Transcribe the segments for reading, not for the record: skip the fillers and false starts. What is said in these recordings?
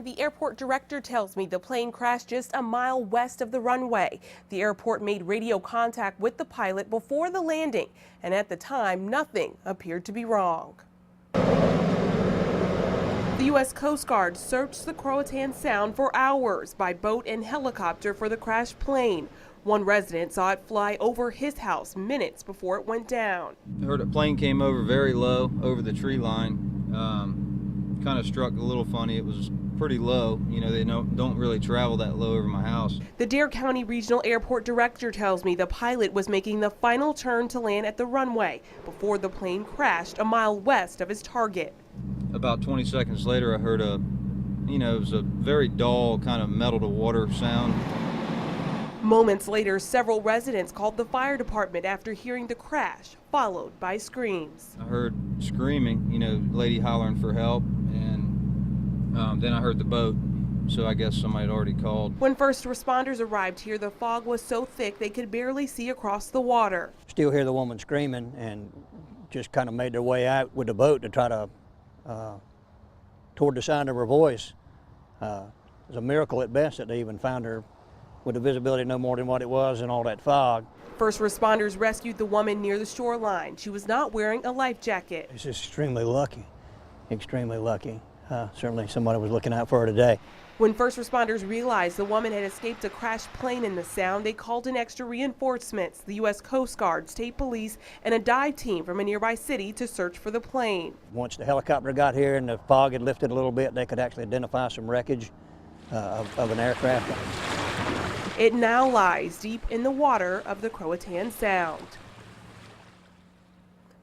The airport director tells me the plane crashed just a mile west of the runway. The airport made radio contact with the pilot before the landing, and at the time, nothing appeared to be wrong. The U.S. Coast Guard searched the Croatan Sound for hours by boat and helicopter for the crashed plane. One resident saw it fly over his house minutes before it went down. I heard a plane came over very low over the tree line. Kind of struck a little funny. It was pretty low. You know, they don't really travel that low over my house. The Dare County Regional Airport Director tells me the pilot was making the final turn to land at the runway before the plane crashed a mile west of his target. About 20 seconds later, I heard it was a very dull kind of metal to water sound. Moments later, several residents called the fire department after hearing the crash, followed by screams. I heard screaming, lady hollering for help, and then I heard the boat, so I guess somebody had already called. When first responders arrived here, the fog was so thick they could barely see across the water. Still hear the woman screaming and just kind of made their way out with the boat to try to toward the sound of her voice. It was a miracle at best that they even found her with the visibility no more than what it was and all that fog. First responders rescued the woman near the shoreline. She was not wearing a life jacket. It's just extremely lucky, extremely lucky. Certainly somebody was looking out for her today. When first responders realized the woman had escaped a crashed plane in the Sound, they called in extra reinforcements, the U.S. Coast Guard, state police, and a dive team from a nearby city to search for the plane. Once the helicopter got here and the fog had lifted a little bit, they could actually identify some wreckage of an aircraft. It now lies deep in the water of the Croatan Sound.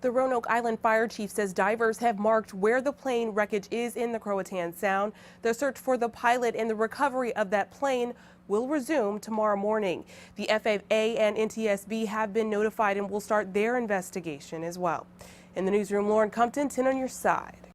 The Roanoke Island Fire Chief says divers have marked where the plane wreckage is in the Croatan Sound. The search for the pilot and the recovery of that plane will resume tomorrow morning. The FAA and NTSB have been notified and will start their investigation as well. In the newsroom, Lauren Compton, 10 on your side.